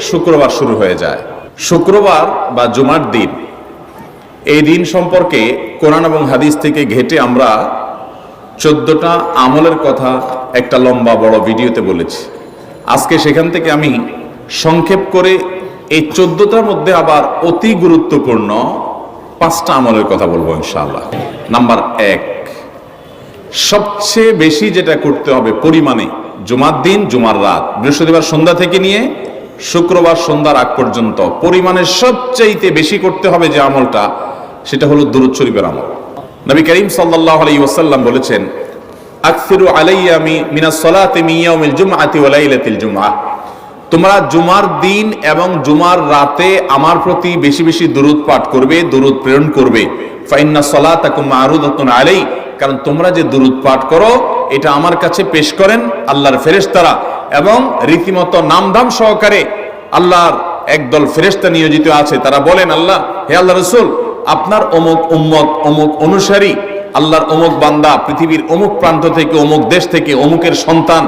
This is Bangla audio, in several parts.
শুক্রবার শুরু হয়ে যায়। শুক্রবার বা জুমার দিন, এই দিন সম্পর্কে কোরআন এবং হাদিস থেকে ঘেটে আমরা 14টা আমলের কথা একটা লম্বা বড় ভিডিওতে বলেছি। আজকে সেখান থেকে আমি সংক্ষেপ করে এই 14টার মধ্যে আবার অতি গুরুত্বপূর্ণ 5টা আমলের কথা বলবো ইনশাআল্লাহ। নাম্বার 1, সবচেয়ে বেশি যেটা করতে হবে পরিমাণে, জুমার দিন জুমার রাত বৃহস্পতিবার সন্ধ্যা থেকে নিয়ে শুক্রবার সন্ধ্যার আগ পর্যন্ত পরিমাণে সবচাইতে বেশি করতে হবে যে আমলটা, সেটা হলো দুরূদ শরীফের আমল। নবী করিম সাল্লাল্লাহু আলাইহি ওয়াসাল্লাম বলেছেন, আকসিরু আলাইয়া মিনাস সালাতি মিন ইয়াউমিল জুমআতি ওয়া লাইলাতিল জুমআহ, তোমরা জুমার দিন এবং জুমার রাতে আমার প্রতি বেশি বেশি দুরূদ পাঠ করবে, দুরূদ প্রেরণ করবে। ফাইন্না সালাতাকুম মা'রুদাতুন আলাই, কারণ তোমরা যে দুরূদ পাঠ করো এটা আমার কাছে পেশ করেন আল্লাহর ফেরেশতারা, এবং রীতিমতো নামধাম সহকারে আল্লাহর একদল ফেরেশতা নিয়োজিত আছে। তারা বলেন, আল্লাহ, হে আল্লাহ রাসূল, আপনার অমুক উম্মত, অমুক অনুসারী, আল্লাহর অমুক বান্দা পৃথিবীর অমুক প্রান্ত থেকে, অমুক দেশ থেকে, অমুকের সন্তান,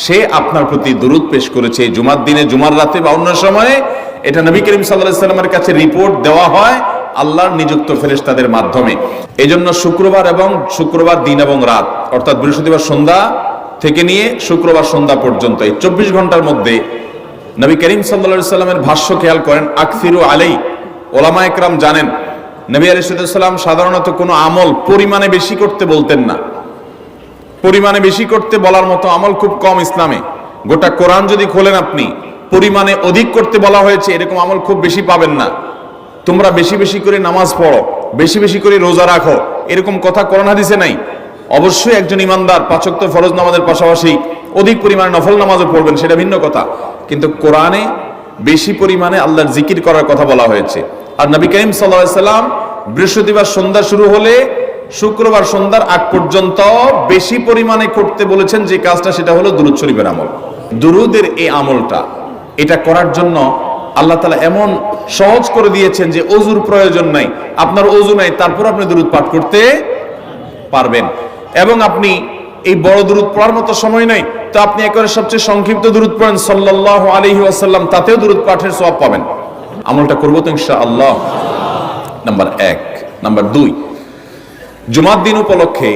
সে আপনার প্রতি দুরূদ পেশ করেছে জুমার দিনে, জুমার রাতে বা অন্য সময়ে। এটা নবী করিম সাল্লাল্লাহু আলাইহি ওয়াসাল্লামের কাছে রিপোর্ট দেওয়া হয় আল্লাহর নিযুক্ত ফেরেশতাদের মাধ্যমে। এজন্য শুক্রবার এবং শুক্রবার দিন এবং রাত, অর্থাৎ বৃহস্পতিবার সন্ধ্যা থেকে নিয়ে শুক্রবার সন্ধ্যা পর্যন্ত এই 24 ঘন্টার মধ্যে নবী করিম সাল্লাল্লাহু আলাইহি ওয়াসাল্লামের ভাষ্য খেয়াল করেন, আকসিরু আলাই। ওলামায়ে কেরাম জানেন, নবী আলাইহিস সালাম সাধারণত কোনো আমল পরিমাণে বেশি করতে বলতেন না। পরিমাণে বেশি করতে বলার মতো আমল খুব কম ইসলামে। গোটা কোরআন যদি খোলেন আপনি, পরিমাণে অধিক করতে বলা হয়েছে এরকম আমল খুব বেশি পাবেন না। তোমরা বেশি বেশি করে নামাজ পড়ো, বেশি বেশি করে রোজা রাখো, এরকম কথা কোরআন হাদিসে নাই। অবশ্যই একজন ইমানদার 5 ওয়াক্ত ফরজ নামাজের পাশাপাশি অধিক পরিমাণে নফল নামাজও পড়বেন, সেটা ভিন্ন কথা। কিন্তু কোরআনে বেশি পরিমাণে আল্লাহর জিকির করার কথা বলা হয়েছে। আর নবী করিম সাল্লাল্লাহু আলাইহি ওয়াসাল্লাম বৃহস্পতিবার সন্ধ্যা শুরু হলে শুক্রবার সন্ধ্যার আগ পর্যন্ত বেশি পরিমাণে করতে বলেছেন যে কাজটা, সেটা হলো দুরূদ শরীফের আমল। দুরূদের এই আমলটা, এটা করার জন্য আল্লাহ তাআলা এমন সহজ করে দিয়েছেন যে ওযুর প্রয়োজন নাই। আপনার ওযু নাই, তারপর আপনি দুরূদ পাঠ করতে পারবেন। এবং আপনি এই বড় দুরূদ পড়ার মতো সময় নাই, তো আপনি একেবারে সবচেয়ে সংক্ষিপ্ত দুরূদ পড়েন সাল্লাল্লাহু আলাইহি ওয়াসাল্লাম, তাতেও দুরূদ পাঠের সওয়াব পাবেন। আমলটা করবো তো ইনশাআল্লাহ। নাম্বার 1। নাম্বার 2, জুমার দিন উপলক্ষে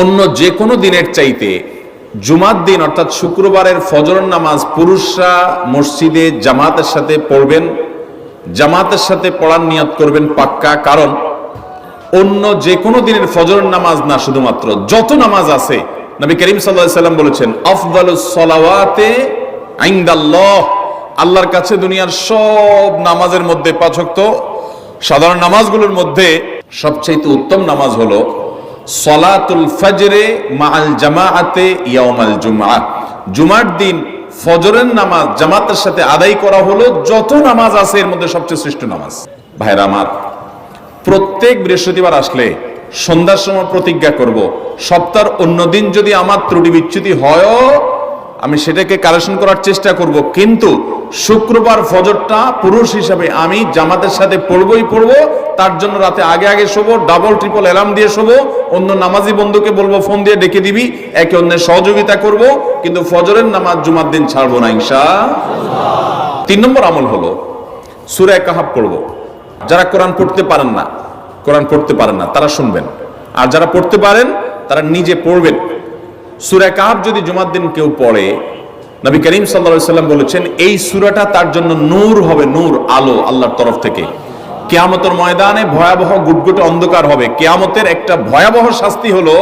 অন্য যে কোনো দিনের চাইতে জুমার দিন অর্থাৎ শুক্রবারের ফজর নামাজ পুরুষরা মসজিদে জামাতের সাথে পড়বেন, জামাতের সাথে পড়ার নিয়ত করবেন পাক্কা। কারণ অন্য যে কোনো দিনের ফজর নামাজ না, শুধুমাত্র যত নামাজ আছে, নবী করিম সাল্লাল্লাহু আলাইহি ওয়াসাল্লাম বলেছেন, আফদালুস সালাওয়াতে ইনদাল্লাহ, আল্লাহর কাছে দুনিয়ার সব নামাজের মধ্যে 5 ওয়াক্ত সাধারণ নামাজগুলোর মধ্যে সবচেয়ে উত্তম নামাজ হলো সলাতুল ফজরে মাআল জামাআতে ইয়াউমাল জুমআহ, জুমার দিন ফজরের নামাজ জামাতের সাথে আদায় করা হলো যত নামাজ আছে এর মধ্যে সবচেয়ে শ্রেষ্ঠ নামাজ। ভাইরা আমার, প্রত্যেক বৃহস্পতিবার আসলে সন্ধ্যার সময় প্রতিজ্ঞা করব, সপ্তাহের অন্য দিন যদি আমার ত্রুটি বিচ্যুতি হয়ও আমি সেটাকে কারেকশন করার চেষ্টা করব, কিন্তু শুক্রবার ফজরটা পুরুষ হিসাবে আমি জামাতের সাথে পড়বই পড়বো। তার জন্য রাতে আগে আগে শোবো, ডাবল ট্রিপল অ্যালার্ম দিয়ে শোবো, অন্য নামাজি বন্ধুকে বলবো ফোন দিয়ে ডেকে দিবি, একে অন্যের সহযোগিতা করব, কিন্তু ফজরের নামাজ জুমার দিন ছাড়বো না ইনশাআল্লাহ। 3 নম্বর আমল হলো সূরা কাহাফ পড়বো। যারা কোরআন পড়তে পারেন না তারা শুনবেন, আর যারা পড়তে পারেন তারা নিজে পড়বেন। সূরা কাহাফ যদি জুমার দিন কেউ পড়ে, নবী করিম সাল্লাল্লাহু আলাইহি ওয়াসাল্লাম বলেছেন এই সূরাটা তার জন্য নূর হবে, নূর, আলো আল্লাহর তরফ থেকে। কিয়ামতের ময়দানে ভয়াবহ গুটগুটে অন্ধকার হবে। কিয়ামতের একটা ভয়াবহ শাস্তি হলো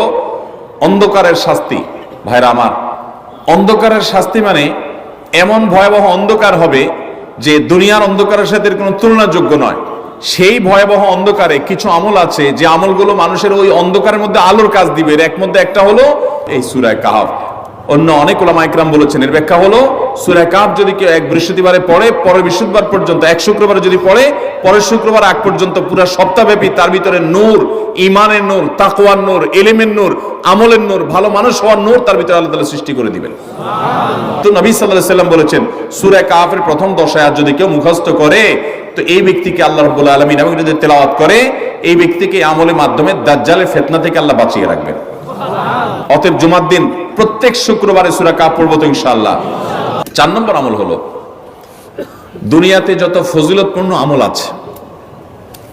অন্ধকারের শাস্তি। ভাইরা আমার, অন্ধকারের শাস্তি মানে এমন ভয়াবহ অন্ধকার হবে যে দুনিয়ার অন্ধকারের সাথে কোনো তুলনাযোগ্য নয়। সেই ভয়াবহ অন্ধকারে কিছু আমল আছে যে আমলগুলো মানুষের ওই অন্ধকারের মধ্যে আলোর কাজ দিবে। এর মধ্যে একটা হলো এই সূরা কাহাফ। অন্য অনেক উলামা ইকরাম বলেছেন এর ব্যাখ্যা হলো সূরা কাহাফ যদি কেউ এক বৃহস্পতিবারে পড়ে, পরের বৃহস্পতিবার পর্যন্ত, এক শুক্রবারে যদি পড়ে, পরের শুক্রবার আগ পর্যন্ত পুরো সপ্তাহব্যাপী তার ভিতরে নূর, ঈমানের নূর, তাকওয়ার নূর, ইলমের নূর, আমলের নূর, ভালো মানুষ হওয়ার নূর তার ভিতরে আল্লাহ তাআলা সৃষ্টি করে দিবেন। তো নবী সাল্লাল্লাহু আলাইহি ওয়াসাল্লাম বলেছেন সূরা কাহাফের প্রথম 10 আয়াত যদি কেউ মুখস্থ করে, তো এই ব্যক্তিকে আল্লাহ রাব্বুল আলামিন এবং যদি তেলাওয়াত করে, এই ব্যক্তিকে আমলের মাধ্যমে দাজ্জালের ফিতনা থেকে আল্লাহ বাঁচিয়ে রাখবেন। অতএব জুমার দিন প্রত্যেক শুক্রবারে সূরা কাহাফ পড়ব তো ইনশাআল্লাহ। 4 নম্বর আমল হলো দুনিয়াতে যত ফজিলতপূর্ণ আমল আছে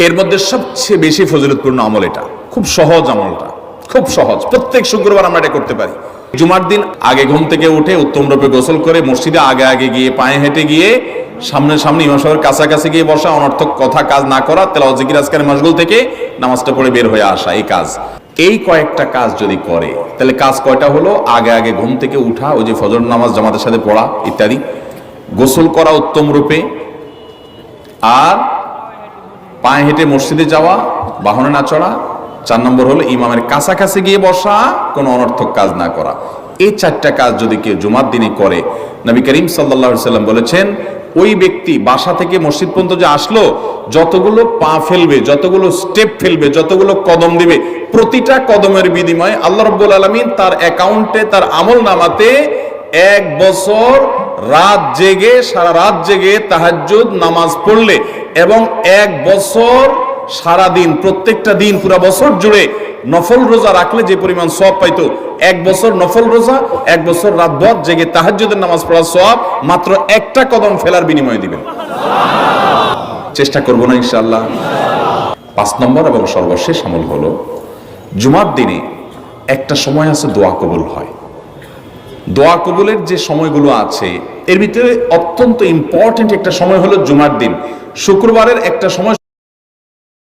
এর মধ্যে সবচেয়ে বেশি ফজিলতপূর্ণ আমল এটা। খুব সহজ আমলটা, খুব সহজ, প্রত্যেক শুক্রবার আমরা এটা করতে পারি। জুমার দিন আগে ঘুম থেকে উঠে উত্তম রূপে গোসল করে মসজিদে আগে আগে গিয়ে পায়ে হেঁটে গিয়ে সামনে সামনে ইমাম সাহেবের কাছাকাছি গিয়ে বসা, অনর্থক কথা কাজ না করা, তেলাওয়াত জিকির আজকারের মশগুল থেকে নামাজটা পড়ে বের হয়ে আসা, এই কাজ, এই কয়েকটা কাজ যদি করে তাহলে কাজ কয়টা হলো? আগে আগে ঘুম থেকে উঠা, ওই যে ফজর নামাজ জামাতের সাথে পড়া ইত্যাদি, গোসল করা উত্তম রূপে, আর পায়ে হেঁটে মসজিদে যাওয়া, বাহনে না চড়া, 4 নম্বর হলো ইমামের কাছাকাছি গিয়ে বসা, কোনো অনর্থক কাজ না করা। এই 4টা কাজ যদি কেউ জুমার দিনে করে, নবী করিম সাল্লাল্লাহু আলাইহি সাল্লাম বলেছেন ওই ব্যক্তি বাসা থেকে মসজিদ পর্যন্ত যে আসলো, যতগুলো পা ফেলবে, যতগুলো স্টেপ ফেলবে, যতগুলো কদম দিবে, প্রতিটা কদমের বিনিময়ে আল্লাহ রাব্বুল আলামিন তার অ্যাকাউন্টে, তার আমল নামাতে 1 বছর রাত জেগে, সারা রাত জেগে তাহাজ্জুদ নামাজ পড়লে এবং 1 বছর সারা দিন, প্রত্যেকটা দিন পুরো বছর জুড়ে নফল রোজা রাখলে যে পরিমাণ সওয়াব পাইতো, 1 বছর নফল রোজা, 1 বছর রাত ভর জেগে তাহাজ্জুদের নামাজ পড়ার সওয়াব মাত্র একটা কদম ফেলার বিনিময়ে দিবেন। চেষ্টা করব না ইনশাআল্লাহ। 5 নম্বর এবং সর্বশেষ আমল হলো, জুমার দিনে একটা সময় আছে দোয়া কবুল হয়। দোয়া কবুলের যে সময়গুলো আছে এর ভিতরে অত্যন্ত ইম্পর্টেন্ট একটা সময় হলো জুমার দিন। শুক্রবারের একটা সময়